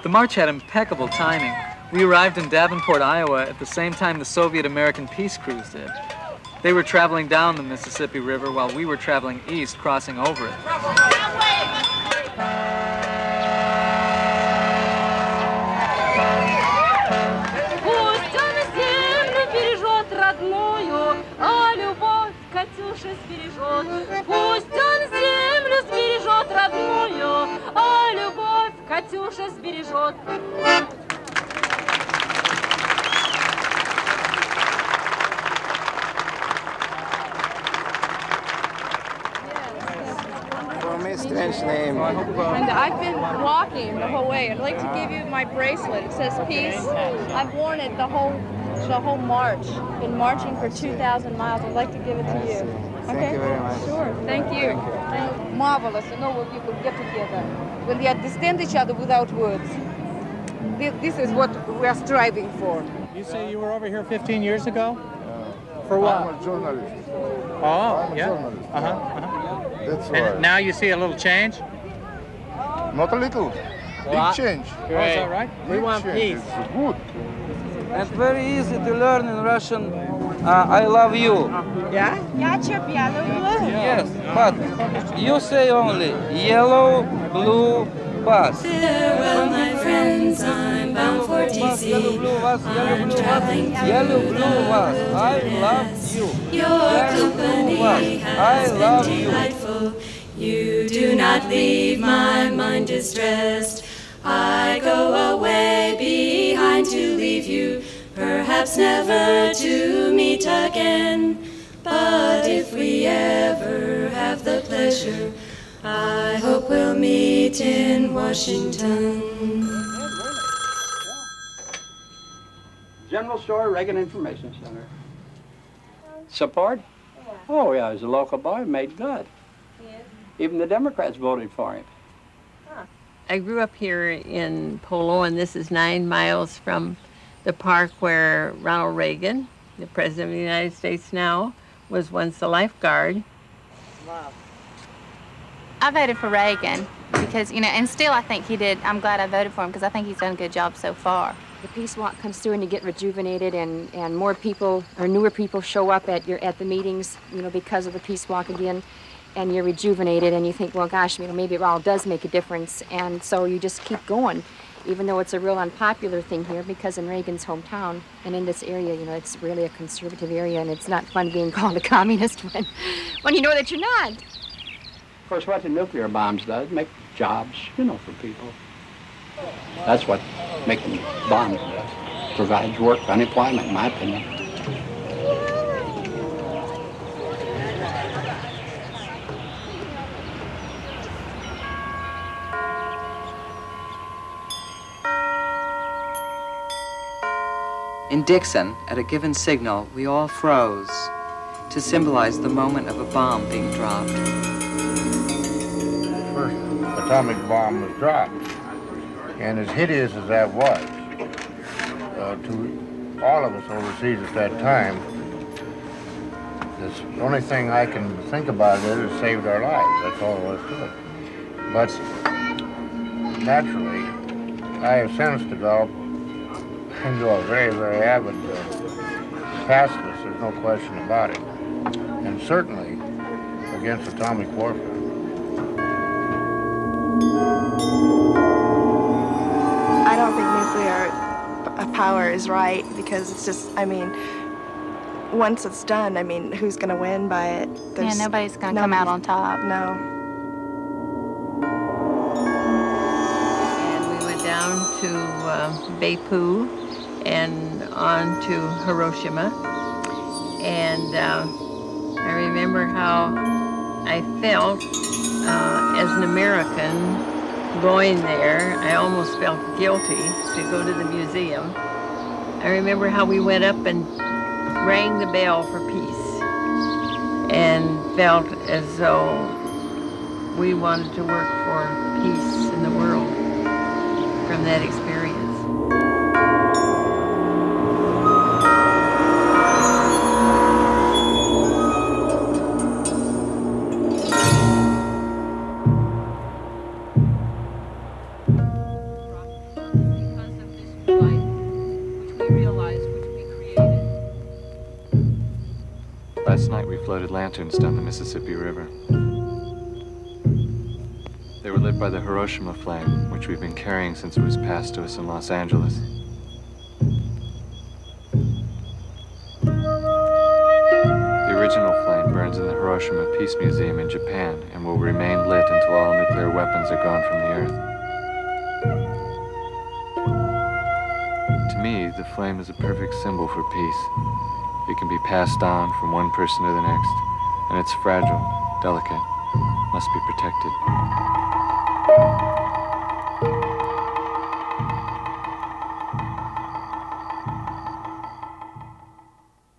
The march had impeccable timing. We arrived in Davenport, Iowa at the same time the Soviet-American peace crews did. They were traveling down the Mississippi River while we were traveling east, crossing over it. Strange name. And I've been walking the whole way. I'd like to give you my bracelet. It says peace. I've worn it the whole march. Been marching for 2,000 miles. I'd like to give it to you. Thank you very much. Sure. Thank you. Marvelous, you know, when people get together, when they understand each other without words. This is what we are striving for. You say you were over here 15 years ago? For what? I'm a journalist. Oh, yeah? Journalist. That's And right. now you see a little change? Not a little. Big change. Great. Oh, is that right? We want peace. It's good. It's very easy to learn in Russian. I love you. Yeah? Yes, but you say only yellow, blue, bus. Farewell, my friends, I'm bound for DC. I'm traveling through Yellow, blue bus. I love you. Your company I has love been you. delightful. You do not leave my mind distressed. I go away behind to leave you, perhaps never to meet again. But if we ever have the pleasure, I hope we'll meet in Washington. General Store, Reagan Information Center. Support? Oh, yeah, he's a local boy, made good. Even the Democrats voted for him. I grew up here in Polo, and this is 9 miles from the park where Ronald Reagan, the President of the United States now, was once a lifeguard. Wow. I voted for Reagan because, you know, and still I think he did. I'm glad I voted for him because I think he's done a good job so far. The Peace Walk comes through and you get rejuvenated, and more people or newer people show up at the meetings, you know, because of the Peace Walk again, and you're rejuvenated and you think, well, gosh, you know, maybe it all does make a difference, and so you just keep going, even though it's a real unpopular thing here, because in Reagan's hometown and in this area, you know, it's really a conservative area, and it's not fun being called a communist when you know that you're not. Of course, what the nuclear bombs does, make jobs, you know, for people. That's what making bombs does. Provides work, unemployment, in my opinion. In Dixon, at a given signal, we all froze to symbolize the moment of a bomb being dropped. The first atomic bomb was dropped, and as hideous as that was, to all of us overseas at that time, the only thing I can think about it is it saved our lives. That's all there was to it. But naturally, I have since developed into a very, very avid pacifist, there's no question about it. And certainly against atomic warfare. I don't think nuclear power is right because it's just, I mean, once it's done, I mean, who's going to win by it? Yeah, nobody's going to come out on top. No. And we went down to Beipu and on to Hiroshima. And I remember how I felt as an American going there. I almost felt guilty to go to the museum. I remember how we went up and rang the bell for peace and felt as though we wanted to work for peace in the world from that experience. Last night we floated lanterns down the Mississippi River. They were lit by the Hiroshima flame, which we've been carrying since it was passed to us in Los Angeles. The original flame burns in the Hiroshima Peace Museum in Japan and will remain lit until all nuclear weapons are gone from the earth. To me, the flame is a perfect symbol for peace. It can be passed on from one person to the next, and it's fragile, delicate, must be protected.